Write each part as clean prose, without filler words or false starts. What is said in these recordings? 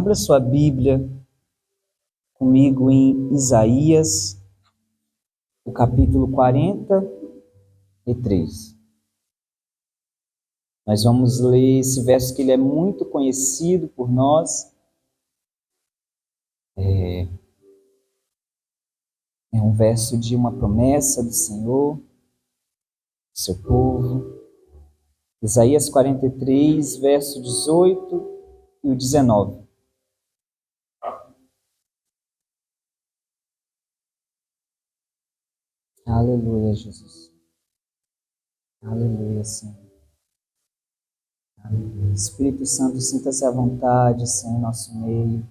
Abra sua Bíblia comigo em Isaías, o capítulo 43. Nós vamos ler esse verso que ele é muito conhecido por nós. É um verso de uma promessa do Senhor, seu povo. Isaías 43, verso 18 e o 19. Aleluia, Jesus. Aleluia, Senhor. Aleluia. Espírito Santo, sinta-se à vontade, Senhor, em nosso meio.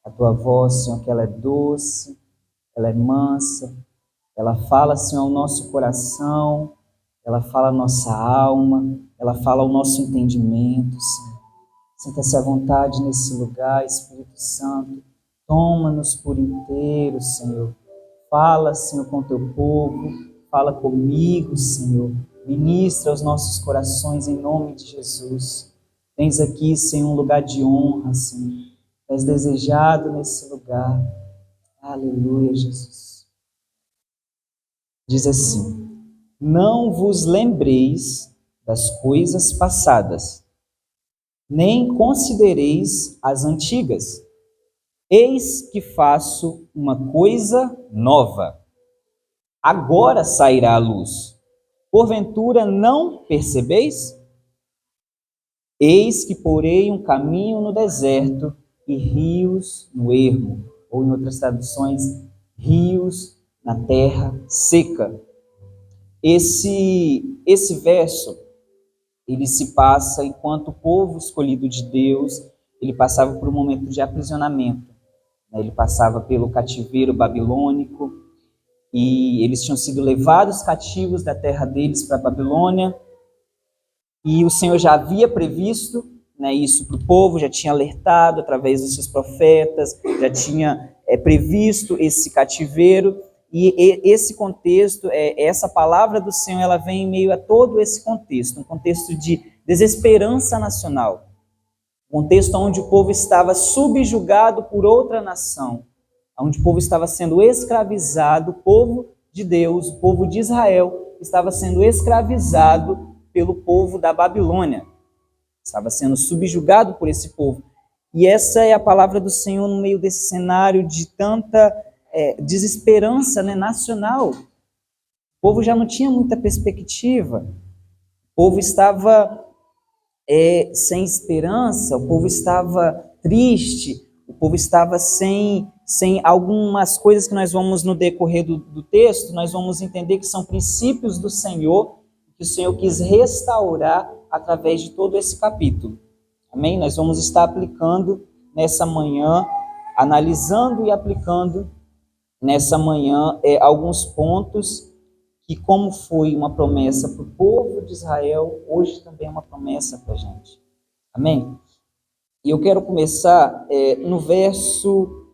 A tua voz, Senhor, que ela é doce, ela é mansa, ela fala, Senhor, ao nosso coração, ela fala à nossa alma, ela fala ao nosso entendimento, Senhor. Sinta-se à vontade nesse lugar, Espírito Santo. Toma-nos por inteiro, Senhor. Fala, Senhor, com o teu povo. Fala comigo, Senhor. Ministra aos nossos corações em nome de Jesus. Tens aqui, Senhor, um lugar de honra, Senhor. És desejado nesse lugar. Aleluia, Jesus. Diz assim: não vos lembreis das coisas passadas, nem considereis as antigas. Eis que faço uma coisa nova. Agora sairá a luz. Porventura não percebeis? Eis que porei um caminho no deserto e rios no ermo, ou em outras traduções, rios na terra seca. Esse verso, ele se passa enquanto o povo escolhido de Deus, ele passava por um momento de aprisionamento. Ele passava pelo cativeiro babilônico e eles tinham sido levados cativos da terra deles para a Babilônia. E o Senhor já havia previsto, isso para o povo, já tinha alertado através dos seus profetas, já tinha previsto esse cativeiro. E esse contexto, essa palavra do Senhor, ela vem em meio a todo esse contexto, um contexto de desesperança nacional. Um contexto onde o povo estava subjugado por outra nação, onde o povo estava sendo escravizado, o povo de Deus, o povo de Israel, estava sendo escravizado pelo povo da Babilônia. Estava sendo subjugado por esse povo. E essa é a palavra do Senhor no meio desse cenário de tanta desesperança nacional. O povo já não tinha muita perspectiva. O povo estava sem esperança, o povo estava triste, o povo estava sem algumas coisas que nós vamos, no decorrer do texto, nós vamos entender que são princípios do Senhor, que o Senhor quis restaurar através de todo esse capítulo. Amém? Nós vamos estar aplicando nessa manhã, analisando e aplicando nessa manhã alguns pontos que, como foi uma promessa para o povo de Israel, hoje também é uma promessa para a gente. Amém? E eu quero começar no verso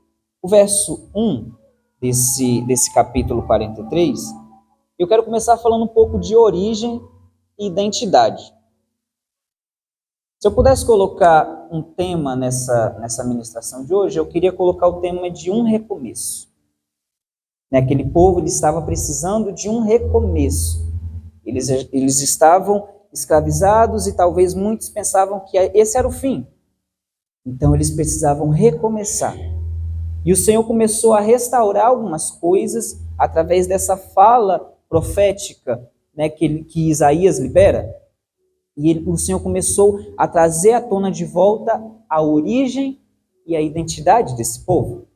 1 desse capítulo 43. Eu quero começar falando um pouco de origem e identidade. Se eu pudesse colocar um tema nessa ministração de hoje, eu queria colocar o tema de um recomeço. Aquele povo ele estava precisando de um recomeço. Eles estavam escravizados e talvez muitos pensavam que esse era o fim. Então eles precisavam recomeçar. E o Senhor começou a restaurar algumas coisas através dessa fala profética que Isaías libera. E o Senhor começou a trazer à tona de volta a origem e a identidade desse povo.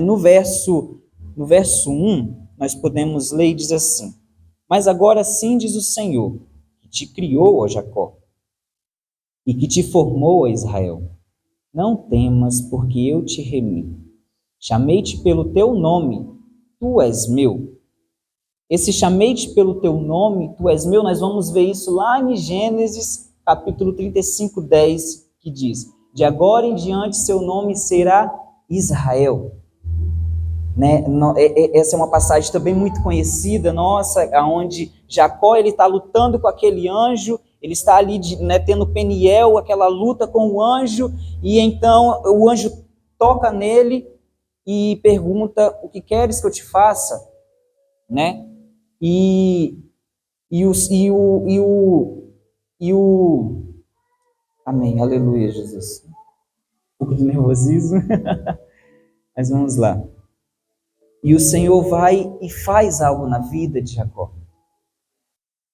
No verso 1, nós podemos ler e diz assim: mas agora sim diz o Senhor, que te criou, ó Jacó, e que te formou, ó Israel. Não temas, porque eu te remi. Chamei-te pelo teu nome, tu és meu. Esse chamei-te pelo teu nome, tu és meu, nós vamos ver isso lá em Gênesis, capítulo 35, 10, que diz: de agora em diante seu nome será Israel. Essa é uma passagem também muito conhecida nossa, onde Jacó está lutando com aquele anjo ele está ali, né, tendo Peniel, aquela luta com o anjo, e então o anjo toca nele e pergunta: o que queres que eu te faça? Né? Amém, aleluia, Jesus. Um pouco de nervosismo, mas vamos lá. E o Senhor vai e faz algo na vida de Jacó.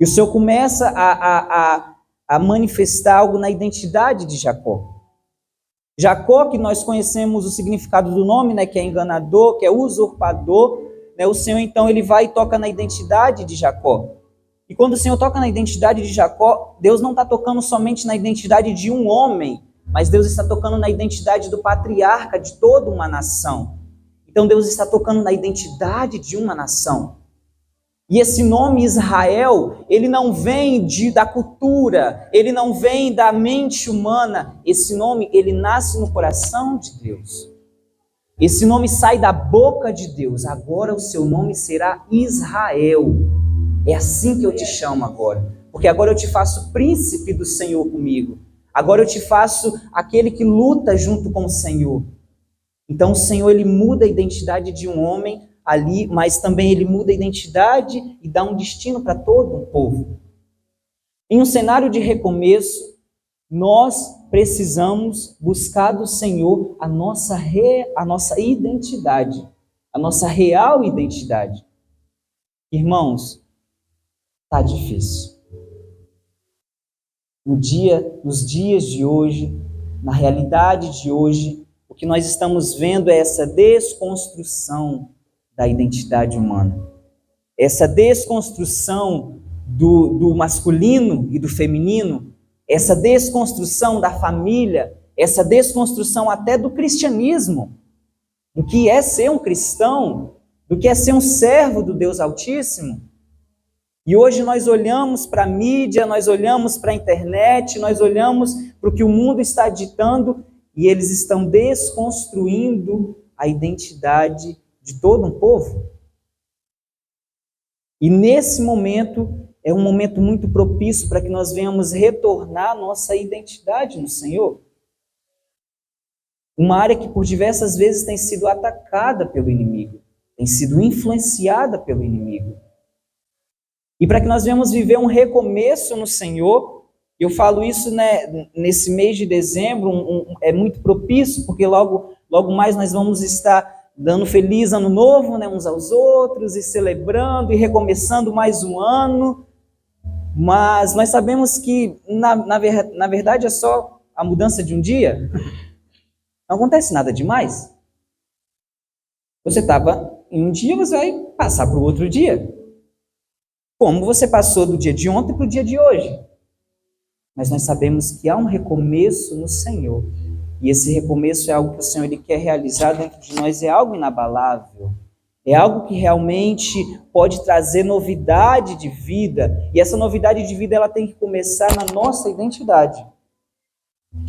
E o Senhor começa a manifestar algo na identidade de Jacó. Jacó, que nós conhecemos o significado do nome, né, que é enganador, que é usurpador, né, o Senhor então ele vai e toca na identidade de Jacó. E quando o Senhor toca na identidade de Jacó, Deus não está tocando somente na identidade de um homem, mas Deus está tocando na identidade do patriarca de toda uma nação. Então Deus está tocando na identidade de uma nação. E esse nome Israel, ele não vem da cultura, ele não vem da mente humana. Esse nome, ele nasce no coração de Deus. Esse nome sai da boca de Deus. Agora o seu nome será Israel. É assim que eu te chamo agora. Porque agora eu te faço príncipe do Senhor comigo. Agora eu te faço aquele que luta junto com o Senhor. Então o Senhor, ele muda a identidade de um homem ali, mas também ele muda a identidade e dá um destino para todo um povo. Em um cenário de recomeço, nós precisamos buscar do Senhor a nossa identidade, a nossa real identidade. Irmãos, está difícil. Nos dias de hoje, na realidade de hoje, o que nós estamos vendo é essa desconstrução da identidade humana. Essa desconstrução do masculino e do feminino, essa desconstrução da família, essa desconstrução até do cristianismo, do que é ser um cristão, do que é ser um servo do Deus Altíssimo. E hoje nós olhamos para a mídia, nós olhamos para a internet, nós olhamos para o que o mundo está ditando e eles estão desconstruindo a identidade de todo um povo. E nesse momento, é um momento muito propício para que nós venhamos retornar à nossa identidade no Senhor. Uma área que por diversas vezes tem sido atacada pelo inimigo, tem sido influenciada pelo inimigo. E para que nós venhamos viver um recomeço no Senhor, eu falo isso, né, nesse mês de dezembro, é muito propício, porque logo mais nós vamos estar dando feliz ano novo, né, uns aos outros, e celebrando, e recomeçando mais um ano. Mas nós sabemos que, na verdade, é só a mudança de um dia. Não acontece nada demais. Você estava em um dia, você vai passar para o outro dia. Como você passou do dia de ontem para o dia de hoje. Mas nós sabemos que há um recomeço no Senhor. E esse recomeço é algo que o Senhor ele quer realizar dentro de nós, é algo inabalável. É algo que realmente pode trazer novidade de vida. E essa novidade de vida ela tem que começar na nossa identidade.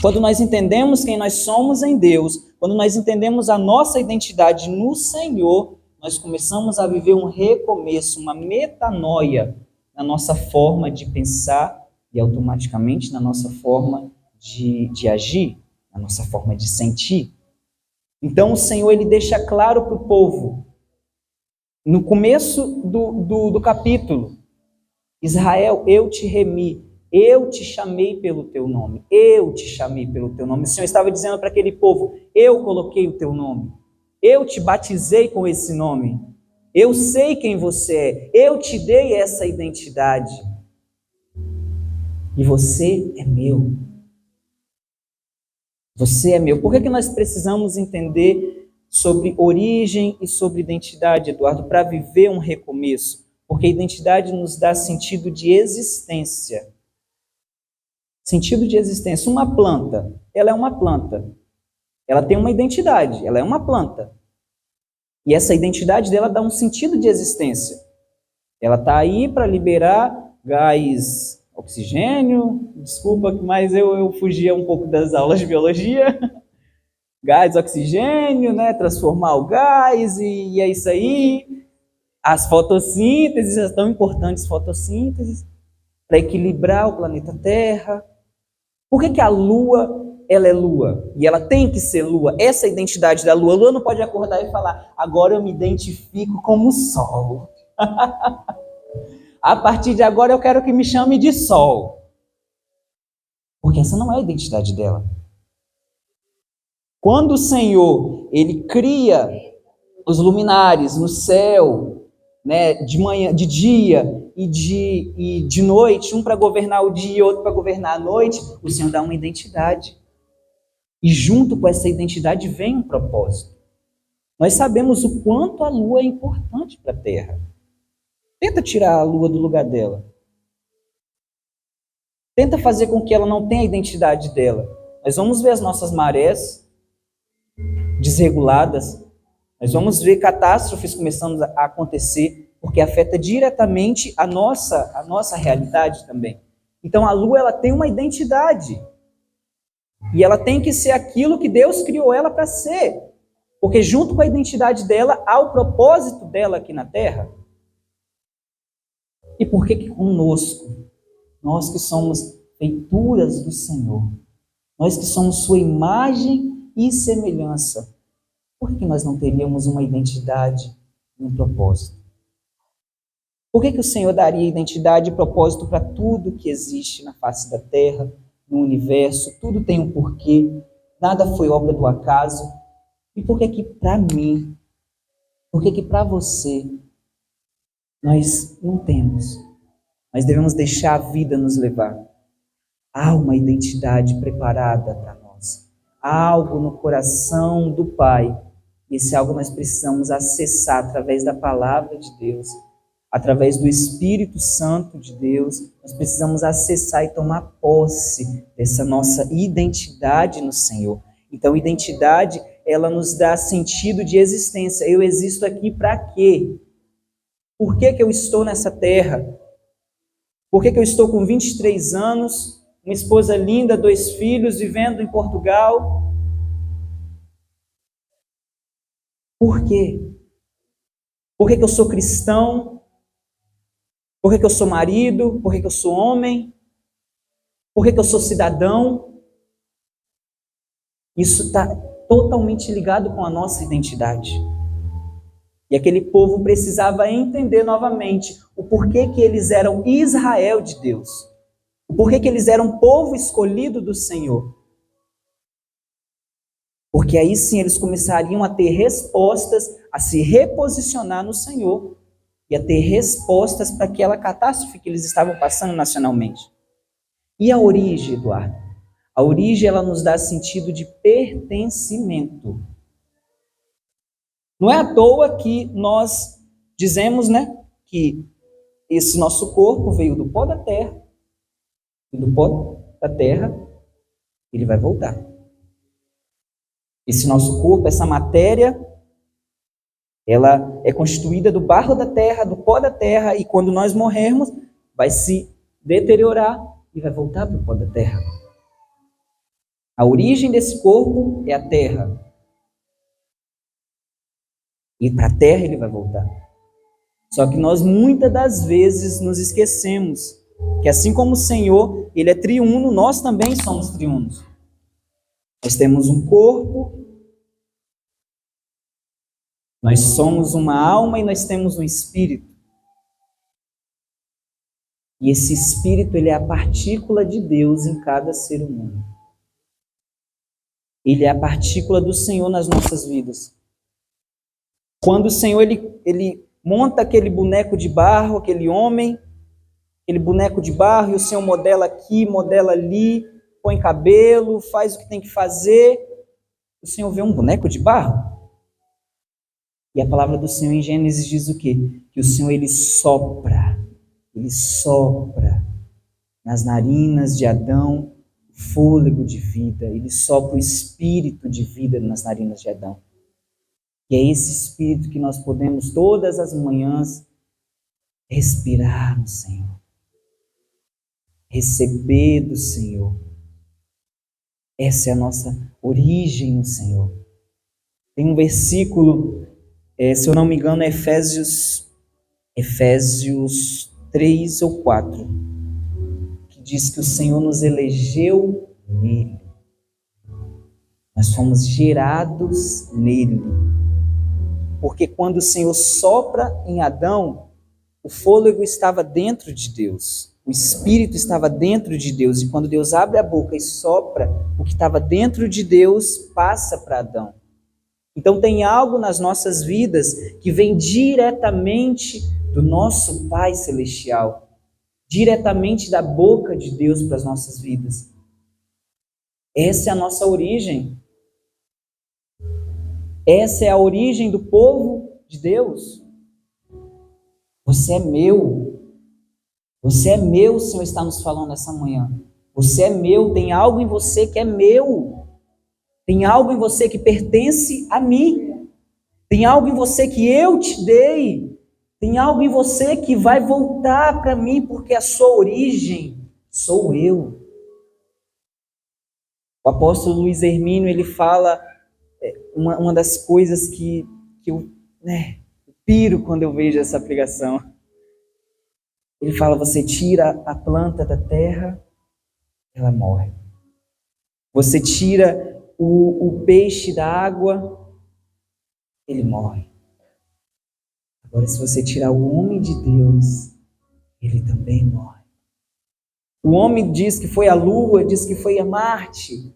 Quando nós entendemos quem nós somos em Deus, quando nós entendemos a nossa identidade no Senhor, nós começamos a viver um recomeço, uma metanoia na nossa forma de pensar e automaticamente na nossa forma de agir, na nossa forma de sentir. Então o Senhor ele deixa claro para o povo, no começo do capítulo: Israel, eu te remi, eu te chamei pelo teu nome, eu te chamei pelo teu nome. O Senhor estava dizendo para aquele povo: eu coloquei o teu nome, eu te batizei com esse nome, eu sei quem você é, eu te dei essa identidade, e você é meu. Você é meu. Por que nós precisamos entender sobre origem e sobre identidade, Eduardo, para viver um recomeço? Porque a identidade nos dá sentido de existência. Sentido de existência. Uma planta, ela é uma planta. Ela tem uma identidade, ela é uma planta. E essa identidade dela dá um sentido de existência. Ela está aí para liberar gás, oxigênio, desculpa, mas eu fugia um pouco das aulas de biologia. Gás, oxigênio, né? Transformar o gás, e é isso aí. As fotossínteses, são tão importantes, fotossíntese. para equilibrar o planeta Terra. Por que a Lua, ela é Lua? E ela tem que ser Lua. Essa é a identidade da Lua. A Lua não pode acordar e falar, agora eu me identifico como Sol. A partir de agora eu quero que me chame de Sol. Porque essa não é a identidade dela. Quando o Senhor, ele cria os luminares no céu, né, de manhã, de dia e de noite, um para governar o dia e outro para governar a noite, o Senhor dá uma identidade. E junto com essa identidade vem um propósito. Nós sabemos o quanto a Lua é importante para a Terra. Tenta tirar a Lua do lugar dela. Tenta fazer com que ela não tenha a identidade dela. Nós vamos ver as nossas marés desreguladas. Nós vamos ver catástrofes começando a acontecer, porque afeta diretamente a nossa realidade também. Então a Lua, ela tem uma identidade. E ela tem que ser aquilo que Deus criou ela para ser. Porque junto com a identidade dela, há o propósito dela aqui na Terra. E por que conosco, nós que somos feituras do Senhor, nós que somos sua imagem e semelhança, por que nós não teríamos uma identidade e um propósito? Por que o Senhor daria identidade e propósito para tudo que existe na face da Terra, no universo? Tudo tem um porquê, nada foi obra do acaso. E por que para mim, por que para você, nós não temos? Nós devemos deixar a vida nos levar. Há uma identidade preparada para nós. Há algo no coração do Pai. E esse algo nós precisamos acessar através da palavra de Deus, através do Espírito Santo de Deus. Nós precisamos acessar e tomar posse dessa nossa identidade no Senhor. Então, identidade, ela nos dá sentido de existência. Eu existo aqui para quê? Por que eu estou nessa terra? Por que eu estou com 23 anos, uma esposa linda, 2 filhos, vivendo em Portugal? Por quê? Por que eu sou cristão? Por que eu sou marido? Por que eu sou homem? Por que eu sou cidadão? Isso está totalmente ligado com a nossa identidade. E aquele povo precisava entender novamente o porquê que eles eram Israel de Deus. O porquê que eles eram povo escolhido do Senhor. Porque aí sim eles começariam a ter respostas, a se reposicionar no Senhor. E a ter respostas para aquela catástrofe que eles estavam passando nacionalmente. E a origem, Eduardo? A origem, ela nos dá sentido de pertencimento. Não é à toa que nós dizemos, né, que esse nosso corpo veio do pó da terra, e do pó da terra ele vai voltar. Esse nosso corpo, essa matéria, ela é constituída do barro da terra, do pó da terra, e quando nós morrermos, vai se deteriorar e vai voltar para o pó da terra. A origem desse corpo é a terra. E para a terra ele vai voltar. Só que nós muitas das vezes nos esquecemos que assim como o Senhor, ele é triuno, nós também somos triunos. Nós temos um corpo, nós somos uma alma e nós temos um espírito. E esse espírito, ele é a partícula de Deus em cada ser humano. Ele é a partícula do Senhor nas nossas vidas. Quando o Senhor, ele monta aquele boneco de barro, aquele homem, aquele boneco de barro, e o Senhor modela aqui, modela ali, põe cabelo, faz o que tem que fazer. O Senhor vê um boneco de barro. E a palavra do Senhor em Gênesis diz o quê? Que o Senhor, ele sopra nas narinas de Adão o fôlego de vida, ele sopra o espírito de vida nas narinas de Adão. E é esse espírito que nós podemos todas as manhãs respirar no Senhor, receber do Senhor. Essa é a nossa origem no Senhor. Tem um versículo, se eu não me engano, é Efésios 3 ou 4, diz que o Senhor nos elegeu nele. Nós fomos gerados nele. Porque quando o Senhor sopra em Adão, o fôlego estava dentro de Deus. O Espírito estava dentro de Deus. E quando Deus abre a boca e sopra, o que estava dentro de Deus passa para Adão. Então tem algo nas nossas vidas que vem diretamente do nosso Pai Celestial. Diretamente da boca de Deus para as nossas vidas. Essa é a nossa origem. Essa é a origem do povo de Deus. Você é meu. Você é meu, o Senhor está nos falando essa manhã. Você é meu, tem algo em você que é meu. Tem algo em você que pertence a mim. Tem algo em você que eu te dei. Tem algo em você que vai voltar para mim, porque a sua origem sou eu. O apóstolo Luiz Hermínio, ele fala uma das coisas que eu piro quando eu vejo essa pregação. Ele fala, você tira a planta da terra, ela morre. Você tira o peixe da água, ele morre. Agora, se você tirar o homem de Deus, ele também morre. O homem diz que foi a Lua, diz que foi a Marte.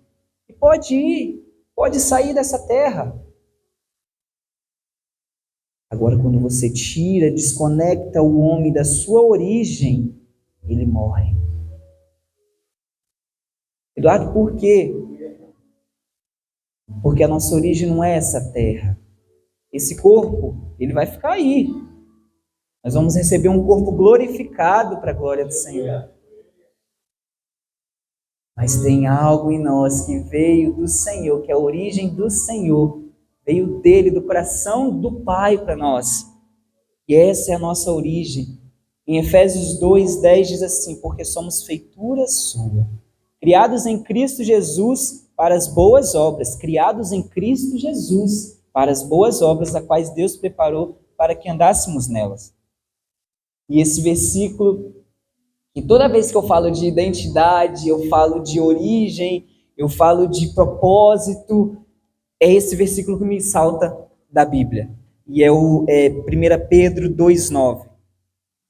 E pode ir, pode sair dessa terra. Agora, quando você tira, desconecta o homem da sua origem, ele morre. Eduardo, por quê? Porque a nossa origem não é essa terra. Esse corpo, ele vai ficar aí. Nós vamos receber um corpo glorificado para a glória do Senhor. Mas tem algo em nós que veio do Senhor, que é a origem do Senhor. Veio dele, do coração do Pai para nós. E essa é a nossa origem. Em Efésios 2:10 diz assim, porque somos feitura sua, criados em Cristo Jesus para as boas obras, criados em Cristo Jesus para as boas obras, as quais Deus preparou para que andássemos nelas. E esse versículo, que toda vez que eu falo de identidade, eu falo de origem, eu falo de propósito, é esse versículo que me salta da Bíblia. E é 1 Pedro 2:9.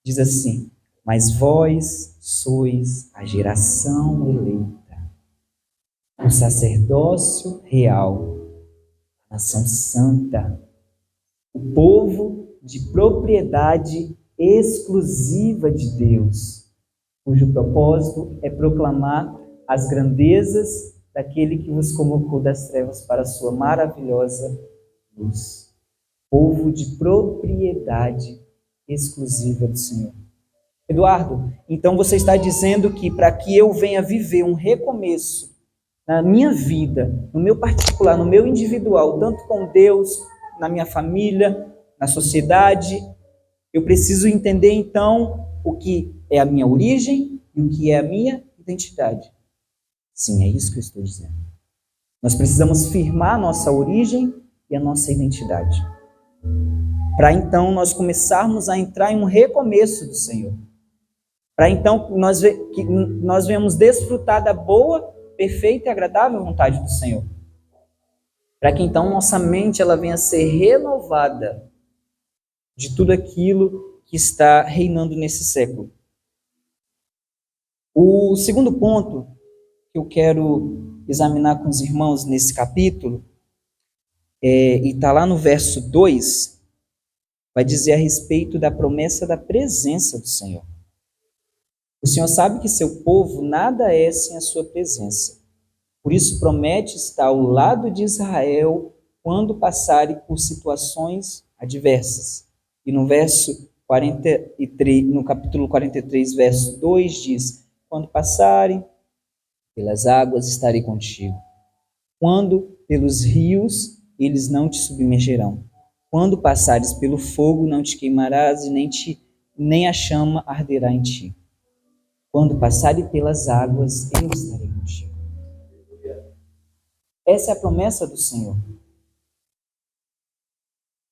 Diz assim, mas vós sois a geração eleita, o sacerdócio real, a nação santa, o povo de propriedade exclusiva de Deus, cujo propósito é proclamar as grandezas daquele que vos convocou das trevas para a sua maravilhosa luz. Povo de propriedade exclusiva do Senhor. Eduardo, então você está dizendo que para que eu venha viver um recomeço na minha vida, no meu particular, no meu individual, tanto com Deus, na minha família, na sociedade, eu preciso entender então o que é a minha origem e o que é a minha identidade. Sim, é isso que eu estou dizendo. Nós precisamos firmar a nossa origem e a nossa identidade. Para então nós começarmos a entrar em um recomeço do Senhor. Para então que nós venhamos desfrutar da boa, perfeita e agradável vontade do Senhor. Para que então nossa mente ela venha a ser renovada de tudo aquilo que está reinando nesse século. O segundo ponto que eu quero examinar com os irmãos nesse capítulo, e está lá no verso 2, vai dizer a respeito da promessa da presença do Senhor. O Senhor sabe que seu povo nada é sem a sua presença. Por isso promete estar ao lado de Israel quando passarem por situações adversas. E no verso 43, no capítulo 43, verso 2 diz: quando passarem pelas águas estarei contigo. Quando pelos rios eles não te submergerão. Quando passares pelo fogo, não te queimarás e nem a chama arderá em ti. Quando passares pelas águas, eu estarei contigo. Essa é a promessa do Senhor.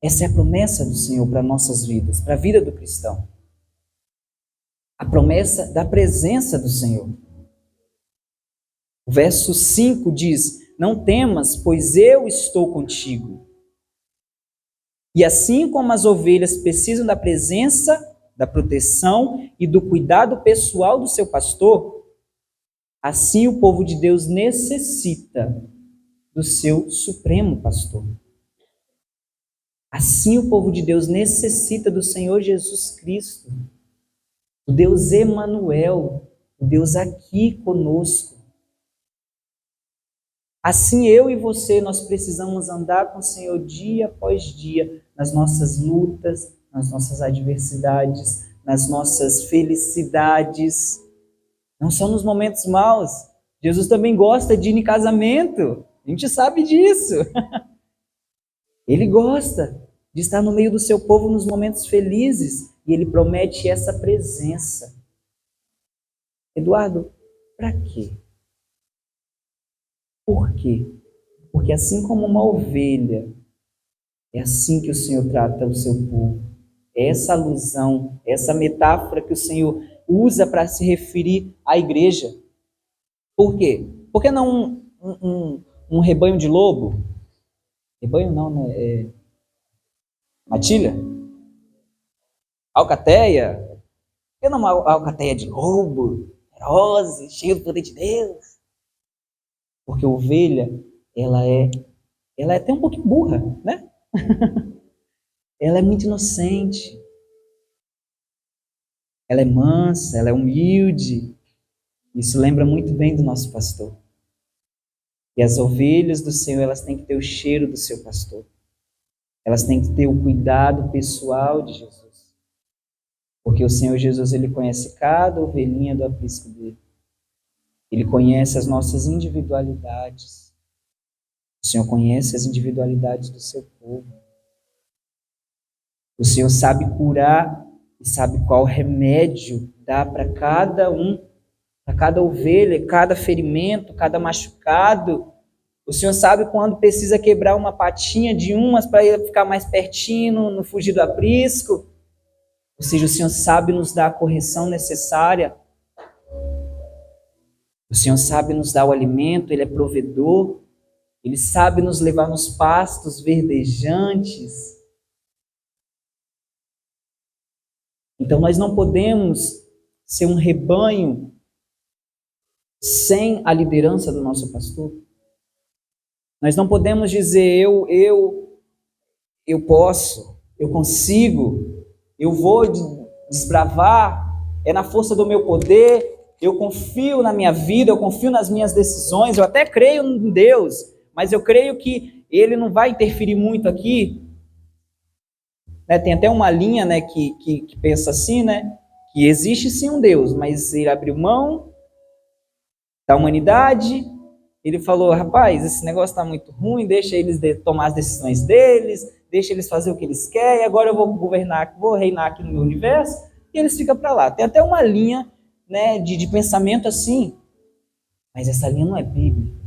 Essa é a promessa do Senhor para nossas vidas, para a vida do cristão. A promessa da presença do Senhor. O verso 5 diz: não temas, pois eu estou contigo. E assim como as ovelhas precisam da presença, da proteção e do cuidado pessoal do seu pastor, assim o povo de Deus necessita do seu supremo pastor. Assim o povo de Deus necessita do Senhor Jesus Cristo, o Deus Emanuel, o Deus aqui conosco. Assim eu e você, nós precisamos andar com o Senhor dia após dia, nas nossas lutas, nas nossas adversidades, nas nossas felicidades, não só nos momentos maus. Jesus também gosta de ir em casamento, a gente sabe disso. Ele gosta de estar no meio do seu povo nos momentos felizes, e ele promete essa presença. Eduardo, para quê? Por quê? Porque assim como uma ovelha, é assim que o Senhor trata o seu povo. É essa alusão, essa metáfora que o Senhor usa para se referir à igreja. Por quê? Por que não um rebanho de lobo? Rebanho não, né? Matilha? Alcateia? Por que não uma alcateia de lobo? Feroz, cheia do poder de Deus? Porque a ovelha, ela é até um pouquinho burra, né? Ela é muito inocente. Ela é mansa, ela é humilde. Isso lembra muito bem do nosso pastor. E as ovelhas do Senhor, elas têm que ter o cheiro do seu pastor. Elas têm que ter o cuidado pessoal de Jesus. Porque o Senhor Jesus, ele conhece cada ovelhinha do aprisco dele. Ele conhece as nossas individualidades. O Senhor conhece as individualidades do seu povo. O Senhor sabe curar e sabe qual remédio dá para cada um, para cada ovelha, cada ferimento, cada machucado. O Senhor sabe quando precisa quebrar uma patinha de umas para ele ficar mais pertinho, não fugir do aprisco. Ou seja, o Senhor sabe nos dar a correção necessária. O Senhor sabe nos dar o alimento, Ele é provedor. Ele sabe nos levar nos pastos verdejantes. Então nós não podemos ser um rebanho sem a liderança do nosso pastor. Nós não podemos dizer eu posso, eu consigo, eu vou desbravar, é na força do meu poder, eu confio na minha vida, eu confio nas minhas decisões, eu até creio em Deus, mas eu creio que Ele não vai interferir muito aqui. Né? Tem até uma linha, né, que pensa assim, né, que existe sim um Deus, mas Ele abriu mão da humanidade. Ele falou, rapaz, esse negócio está muito ruim, deixa eles tomar as decisões deles, deixa eles fazer o que eles querem, agora eu vou governar, vou reinar aqui no meu universo, e eles ficam para lá. Tem até uma linha, né, de pensamento assim, mas essa linha não é bíblica.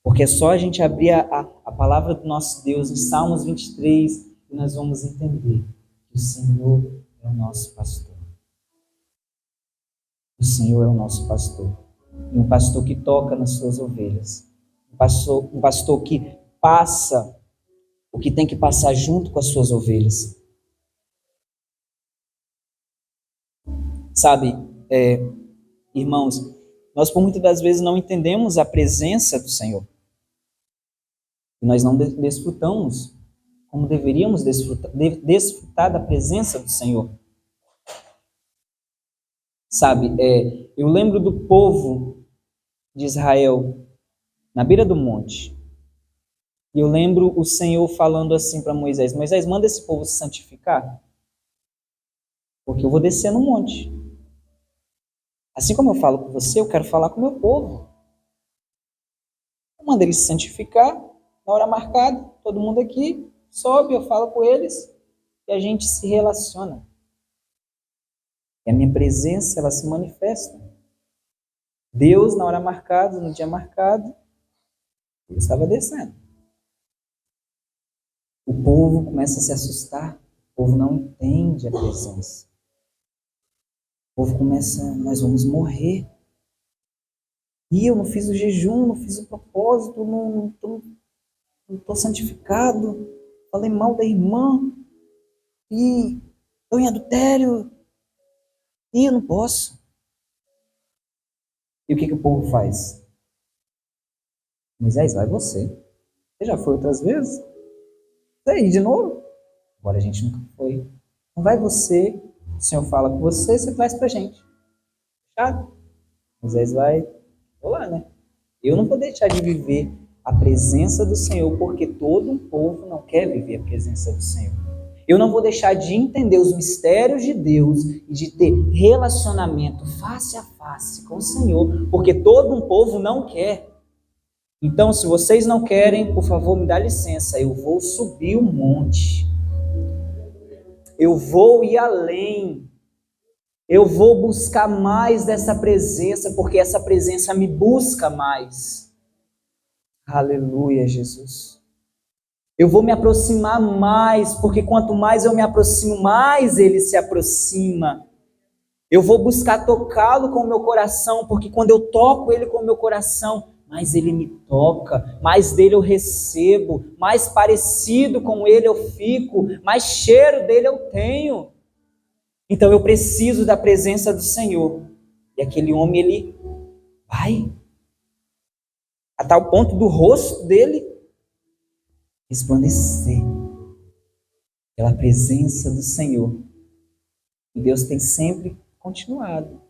Porque é só a gente abrir a palavra do nosso Deus em Salmos 23 e nós vamos entender que o Senhor é o nosso pastor. O Senhor é o nosso pastor. E um pastor que toca nas suas ovelhas. Um pastor que passa o que tem que passar junto com as suas ovelhas. Sabe, irmãos, nós por muitas das vezes não entendemos a presença do Senhor. E nós não desfrutamos como deveríamos desfrutar da presença do Senhor. Sabe, eu lembro do povo de Israel na beira do monte. E eu lembro o Senhor falando assim para Moisés, Moisés, manda esse povo se santificar, porque eu vou descer no monte. Assim como eu falo com você, eu quero falar com o meu povo. Manda eles se santificar, na hora marcada, todo mundo aqui, sobe, eu falo com eles, e a gente se relaciona. E a minha presença, ela se manifesta. Deus, na hora marcada, no dia marcado, ele estava descendo. O povo começa a se assustar, o povo não entende a presença. povo começa, nós vamos morrer. E eu não fiz o jejum, não fiz o propósito, não estou santificado, falei mal da irmã, e estou em adultério, e eu não posso. E o que o povo faz? Moisés, vai você. Você já foi outras vezes? Você aí de novo? Agora a gente nunca foi. Não vai você, o Senhor fala com você, você traz pra gente. Fechado? Moisés vai, vou lá, né? Eu não vou deixar de viver a presença do Senhor, porque todo um povo não quer viver a presença do Senhor. Eu não vou deixar de entender os mistérios de Deus e de ter relacionamento face a face com o Senhor, porque todo um povo não quer. Então, se vocês não querem, por favor, me dá licença, eu vou subir o monte. Eu vou ir além. Eu vou buscar mais dessa presença, porque essa presença me busca mais. Aleluia, Jesus. Eu vou me aproximar mais, porque quanto mais eu me aproximo, mais Ele se aproxima. Eu vou buscar tocá-lo com o meu coração, porque quando eu toco Ele com o meu coração, mais Ele me toca, mais dele eu recebo, mais parecido com Ele eu fico, mais cheiro dele eu tenho. Então eu preciso da presença do Senhor. E aquele homem, ele vai a tal ponto do rosto dele resplandecer pela presença do Senhor. E Deus tem sempre continuado.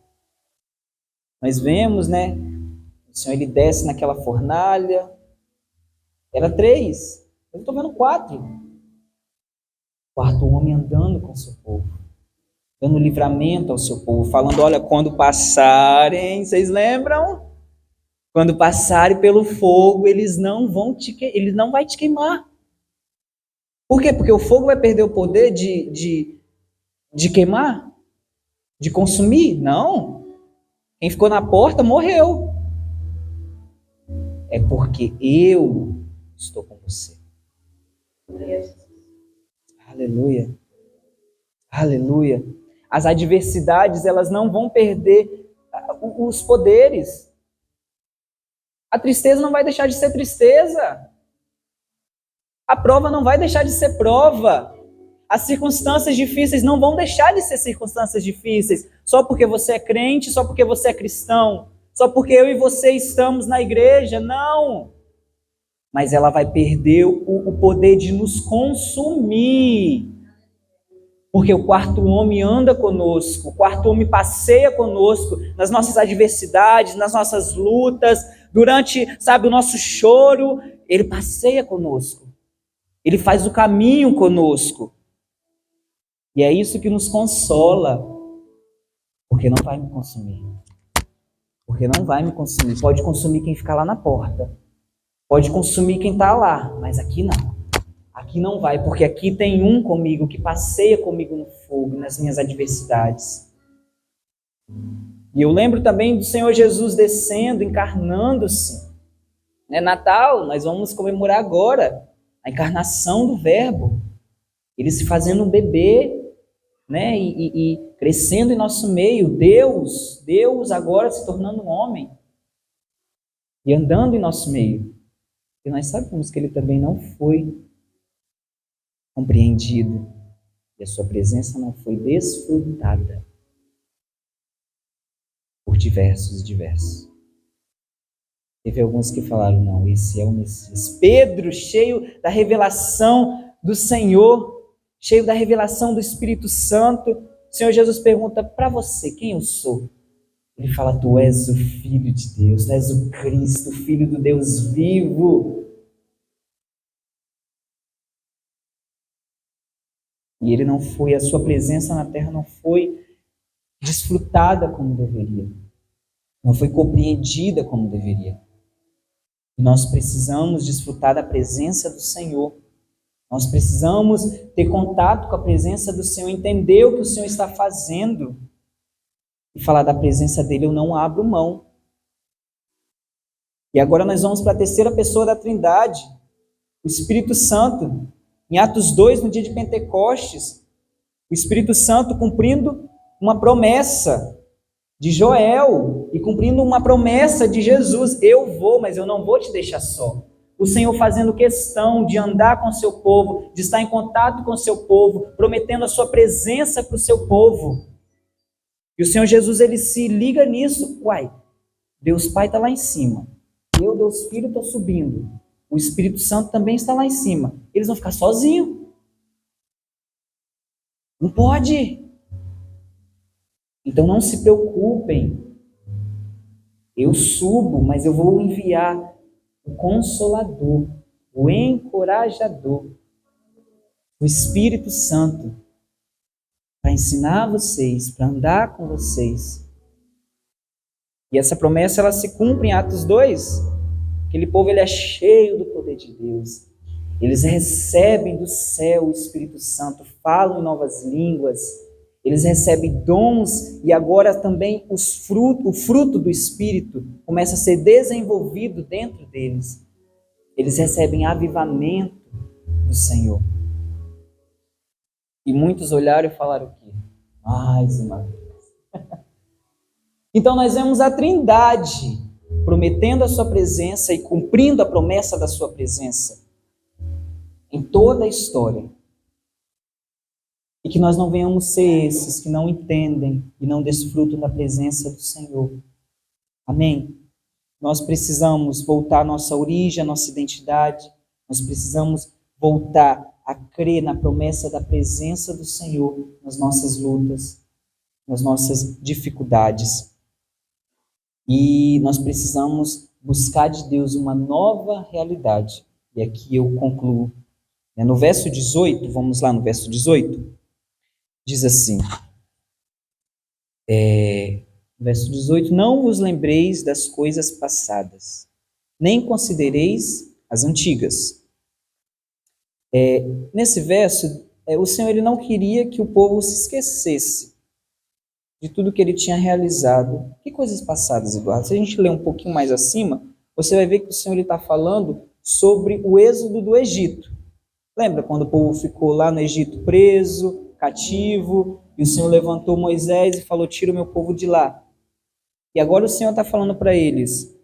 Nós vemos, né? O Senhor, ele desce naquela fornalha. Era 3. Eu estou vendo 4. Quarto homem andando com o seu povo, dando livramento ao seu povo, falando, olha, quando passarem, vocês lembram? Quando passarem pelo fogo, eles não vão te queimar. Por quê? Porque o fogo vai perder o poder de queimar? De consumir? Não. Quem ficou na porta morreu. É porque eu estou com você. Aleluia. Aleluia. As adversidades, elas não vão perder os poderes. A tristeza não vai deixar de ser tristeza. A prova não vai deixar de ser prova. As circunstâncias difíceis não vão deixar de ser circunstâncias difíceis. Só porque você é crente, só porque você é cristão. Só porque eu e você estamos na igreja. Não. Mas ela vai perder o poder de nos consumir. Porque o quarto homem anda conosco, o quarto homem passeia conosco nas nossas adversidades, nas nossas lutas, durante, o nosso choro, ele passeia conosco. Ele faz o caminho conosco. E é isso que nos consola, porque não vai me consumir. Porque não vai me consumir. Pode consumir quem ficar lá na porta. Pode consumir quem está lá, mas aqui não. Aqui não vai, porque aqui tem um comigo, que passeia comigo no fogo, nas minhas adversidades. E eu lembro também do Senhor Jesus descendo, encarnando-se. Natal, nós vamos comemorar agora a encarnação do Verbo. Ele se fazendo um bebê, e crescendo em nosso meio. Deus agora se tornando um homem. E andando em nosso meio. E nós sabemos que ele também não foi compreendido, e a sua presença não foi desfrutada por diversos. Teve alguns que falaram, não, esse é o Messias. Pedro, cheio da revelação do Senhor, cheio da revelação do Espírito Santo, o Senhor Jesus pergunta, para você, quem eu sou? Ele fala, tu és o Filho de Deus, tu és o Cristo, o Filho do Deus vivo. E ele não foi, a sua presença na terra não foi desfrutada como deveria. Não foi compreendida como deveria. E nós precisamos desfrutar da presença do Senhor. Nós precisamos ter contato com a presença do Senhor, entender o que o Senhor está fazendo. E falar da presença dele, eu não abro mão. E agora nós vamos para a terceira pessoa da Trindade, o Espírito Santo. Em Atos 2, no dia de Pentecostes, o Espírito Santo cumprindo uma promessa de Joel e cumprindo uma promessa de Jesus. Eu vou, mas eu não vou te deixar só. O Senhor fazendo questão de andar com o seu povo, de estar em contato com o seu povo, prometendo a sua presença para o seu povo. E o Senhor Jesus, ele se liga nisso. Uai, Deus Pai está lá em cima. Eu, Deus Filho, estou subindo. O Espírito Santo também está lá em cima. Eles vão ficar sozinhos. Não pode. Então não se preocupem. Eu subo, mas eu vou enviar o Consolador, o Encorajador, o Espírito Santo, para ensinar vocês, para andar com vocês. E essa promessa, ela se cumpre em Atos 2. Aquele povo, ele é cheio do poder de Deus. Eles recebem do céu o Espírito Santo, falam em novas línguas, eles recebem dons e agora também o fruto do Espírito começa a ser desenvolvido dentro deles. Eles recebem avivamento do Senhor. E muitos olharam e falaram o quê? Mais uma vez. Então nós vemos a Trindade prometendo a sua presença e cumprindo a promessa da sua presença em toda a história. E que nós não venhamos ser esses que não entendem e não desfrutam da presença do Senhor. Amém? Nós precisamos voltar à nossa origem, à nossa identidade. Nós precisamos voltar a crer na promessa da presença do Senhor nas nossas lutas, nas nossas dificuldades. E nós precisamos buscar de Deus uma nova realidade. E aqui eu concluo. No verso 18, vamos lá no verso 18, diz assim, verso 18, não vos lembreis das coisas passadas, nem considereis as antigas. Nesse verso, o Senhor, ele não queria que o povo se esquecesse de tudo que ele tinha realizado. Que coisas passadas, Eduardo? Se a gente ler um pouquinho mais acima, você vai ver que o Senhor está falando sobre o êxodo do Egito. Lembra quando o povo ficou lá no Egito preso, cativo, e o Senhor levantou Moisés e falou, tira o meu povo de lá. E agora o Senhor está falando para eles,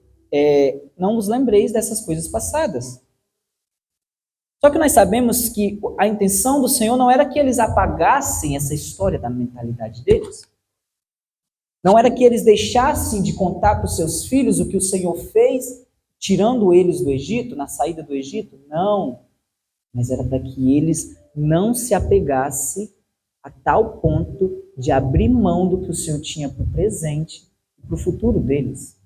não vos lembreis dessas coisas passadas. Só que nós sabemos que a intenção do Senhor não era que eles apagassem essa história da mentalidade deles. Não era que eles deixassem de contar para os seus filhos o que o Senhor fez, tirando eles do Egito, na saída do Egito. Não. Mas era para que eles não se apegassem a tal ponto de abrir mão do que o Senhor tinha para o presente e para o futuro deles.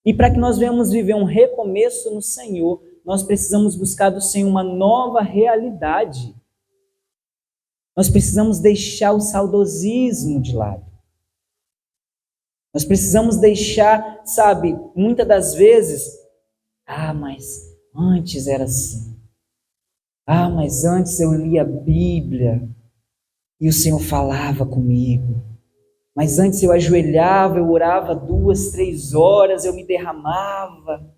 E para que nós venhamos viver um recomeço no Senhor, nós precisamos buscar do Senhor uma nova realidade. Nós precisamos deixar o saudosismo de lado. Nós precisamos deixar, sabe, muitas das vezes, mas antes era assim. Mas antes eu lia a Bíblia e o Senhor falava comigo. Mas antes eu ajoelhava, eu orava 2, 3 horas, eu me derramava.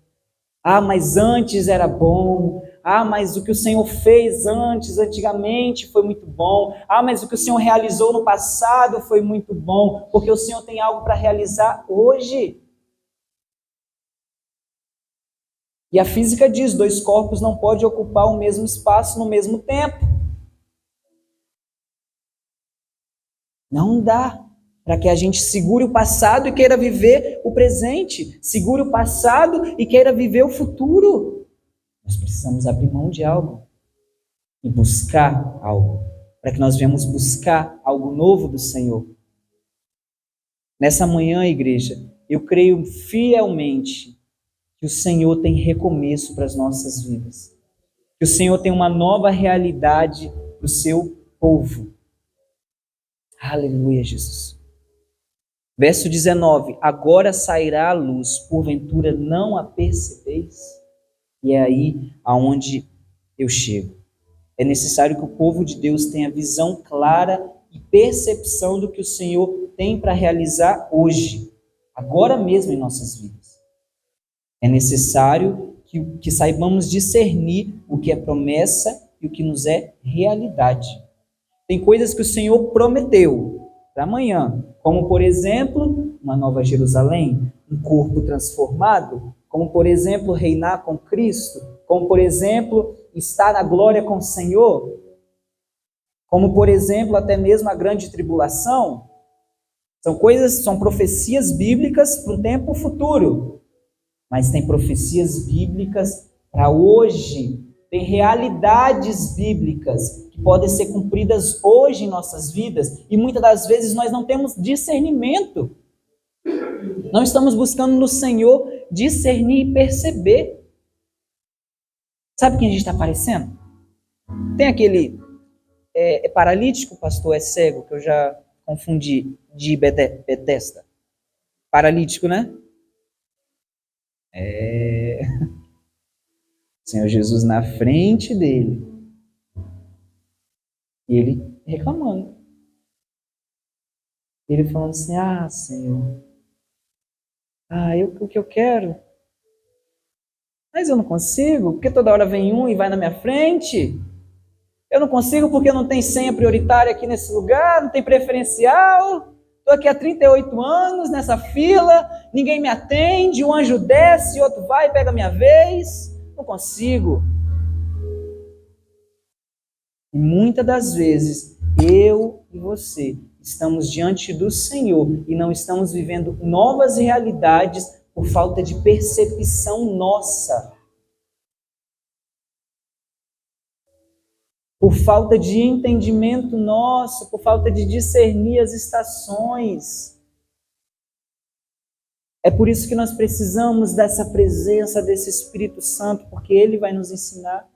Mas antes era bom. Mas o que o Senhor fez antigamente foi muito bom. Mas o que o Senhor realizou no passado foi muito bom, porque o Senhor tem algo para realizar hoje. E a física diz, 2 corpos não podem ocupar o mesmo espaço no mesmo tempo. Não dá para que a gente segure o passado e queira viver o presente. Segure o passado e queira viver o futuro. Nós precisamos abrir mão de algo e buscar algo, para que nós venhamos buscar algo novo do Senhor. Nessa manhã, igreja, eu creio fielmente que o Senhor tem recomeço para as nossas vidas. Que o Senhor tem uma nova realidade para o seu povo. Aleluia, Jesus. Verso 19. Agora sairá a luz, porventura não a percebeis? E é aí aonde eu chego. É necessário que o povo de Deus tenha visão clara e percepção do que o Senhor tem para realizar hoje, agora mesmo em nossas vidas. É necessário que saibamos discernir o que é promessa e o que nos é realidade. Tem coisas que o Senhor prometeu, para amanhã, como, por exemplo, uma nova Jerusalém, um corpo transformado, como, por exemplo, reinar com Cristo, como, por exemplo, estar na glória com o Senhor, como, por exemplo, até mesmo a grande tribulação. São profecias bíblicas para o tempo futuro, mas tem profecias bíblicas para hoje, tem realidades bíblicas que podem ser cumpridas hoje em nossas vidas, e muitas das vezes nós não temos discernimento, não estamos buscando no Senhor discernir e perceber. Sabe quem a gente está parecendo? Tem aquele paralítico, pastor, é cego, que eu já confundi, de Betesda. Paralítico, né? O Senhor Jesus na frente dele. E ele reclamando. Ele falando assim, Senhor, o que eu quero? Mas eu não consigo, porque toda hora vem um e vai na minha frente. Eu não consigo porque não tem senha prioritária aqui nesse lugar, não tem preferencial. Estou aqui há 38 anos nessa fila, ninguém me atende, um anjo desce, outro vai e pega a minha vez. Não consigo. E muitas das vezes, eu e você estamos diante do Senhor e não estamos vivendo novas realidades por falta de percepção nossa. Por falta de entendimento nosso, por falta de discernir as estações. É por isso que nós precisamos dessa presença desse Espírito Santo, porque Ele vai nos ensinar,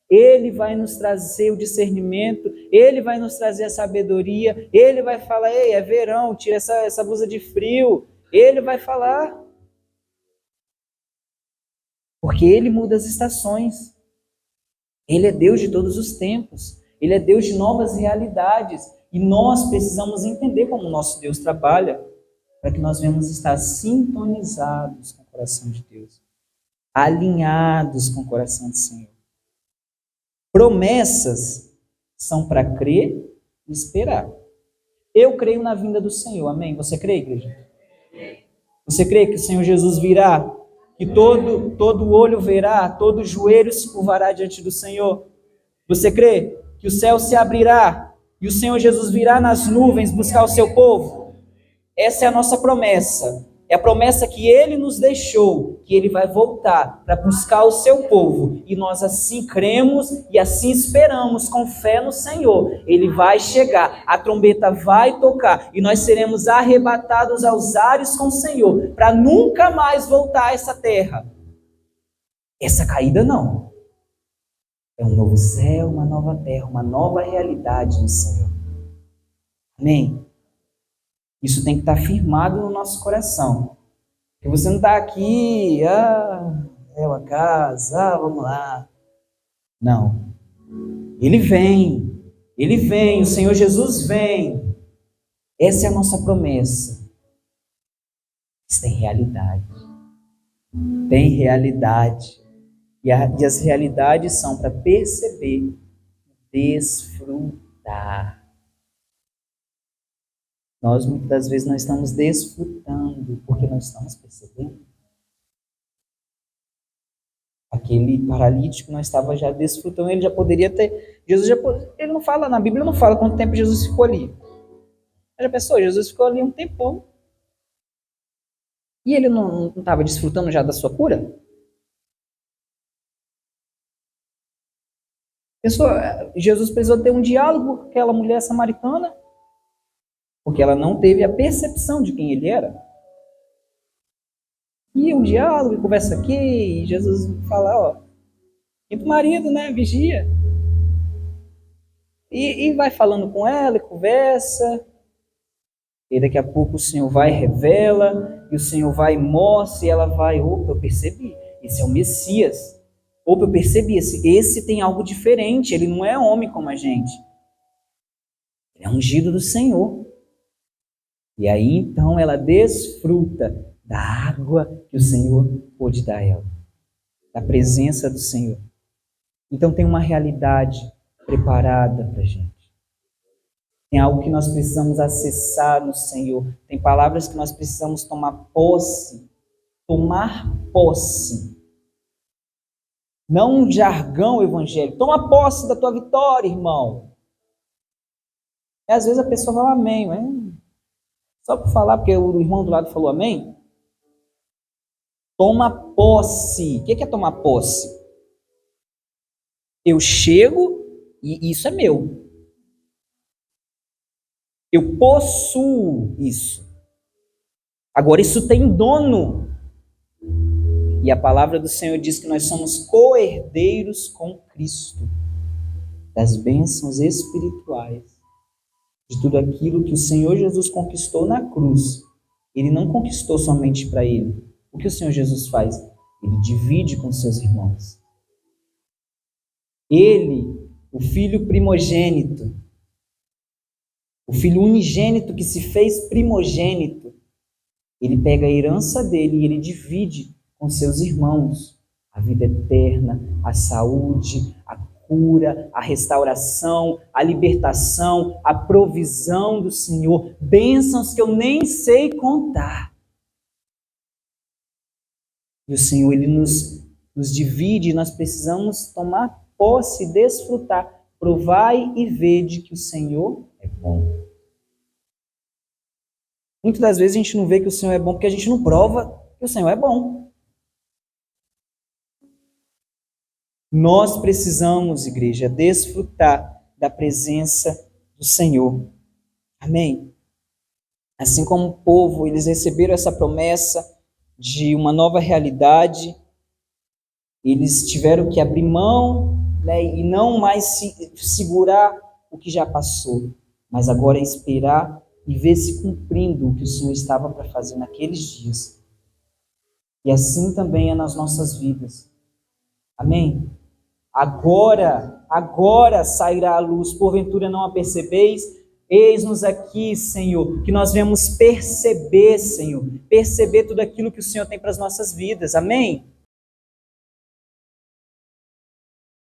Ele vai nos trazer o discernimento, Ele vai nos trazer a sabedoria, Ele vai falar, ei, é verão, tira essa blusa de frio, Ele vai falar. Porque Ele muda as estações. Ele é Deus de todos os tempos. Ele é Deus de novas realidades. E nós precisamos entender como o nosso Deus trabalha para que nós venhamos estar sintonizados com o coração de Deus. Alinhados com o coração do Senhor. Promessas são para crer e esperar. Eu creio na vinda do Senhor. Amém? Você crê, igreja? Você crê que o Senhor Jesus virá? Que todo olho verá, todo joelho se curvará diante do Senhor. Você crê que o céu se abrirá e o Senhor Jesus virá nas nuvens buscar o seu povo? Essa é a nossa promessa. É a promessa que Ele nos deixou, que Ele vai voltar para buscar o seu povo. E nós assim cremos e assim esperamos com fé no Senhor. Ele vai chegar, a trombeta vai tocar e nós seremos arrebatados aos ares com o Senhor, para nunca mais voltar a essa terra. Essa caída não. É um novo céu, uma nova terra, uma nova realidade no Senhor. Amém? Isso tem que estar firmado no nosso coração. Porque você não está aqui, é uma casa, vamos lá. Não. Ele vem, o Senhor Jesus vem. Essa é a nossa promessa. Isso tem realidade. Tem realidade. E as realidades são para perceber, desfrutar. Nós, muitas das vezes, não estamos desfrutando, porque não estamos percebendo. Aquele paralítico não estava já desfrutando, ele já poderia ter... ele não fala, na Bíblia não fala quanto tempo Jesus ficou ali. Mas já pensou, Jesus ficou ali um tempão. E ele não estava desfrutando já da sua cura? Pensou, Jesus precisou ter um diálogo com aquela mulher samaritana, porque ela não teve a percepção de quem ele era. E um diálogo, e conversa aqui, e Jesus fala, e do marido, né, vigia. E vai falando com ela, e conversa, e daqui a pouco o Senhor vai e revela, e o Senhor vai e mostra, e ela vai, opa, eu percebi, esse é o Messias. Opa, eu percebi, esse tem algo diferente, ele não é homem como a gente. Ele é ungido do Senhor. E aí, então, ela desfruta da água que o Senhor pôde dar a ela, da presença do Senhor. Então, tem uma realidade preparada para a gente. Tem algo que nós precisamos acessar no Senhor. Tem palavras que nós precisamos tomar posse. Tomar posse. Não um jargão evangélico. Toma posse da tua vitória, irmão. E às vezes a pessoa fala amém. Só por falar, porque o irmão do lado falou amém. Toma posse. O que é tomar posse? Eu chego e isso é meu. Eu possuo isso. Agora isso tem dono. E a palavra do Senhor diz que nós somos co-herdeiros com Cristo das bênçãos espirituais, de tudo aquilo que o Senhor Jesus conquistou na cruz. Ele não conquistou somente para ele. O que o Senhor Jesus faz? Ele divide com seus irmãos. Ele, o filho primogênito, o filho unigênito que se fez primogênito, ele pega a herança dele e ele divide com seus irmãos a vida eterna, a saúde, a cura, a restauração, a libertação, a provisão do Senhor, bênçãos que eu nem sei contar. E o Senhor, Ele nos divide, e nós precisamos tomar posse e desfrutar. Provai e vede que o Senhor é bom. Muitas das vezes a gente não vê que o Senhor é bom porque a gente não prova que o Senhor é bom. Nós precisamos, igreja, desfrutar da presença do Senhor. Amém? Assim como o povo, eles receberam essa promessa de uma nova realidade, eles tiveram que abrir mão, né, e não mais segurar o que já passou, mas agora esperar e ver se cumprindo o que o Senhor estava para fazer naqueles dias. E assim também é nas nossas vidas. Amém? Agora sairá a luz, porventura não a percebeis? Eis-nos aqui, Senhor, que nós venhamos perceber, Senhor, perceber tudo aquilo que o Senhor tem para as nossas vidas. Amém?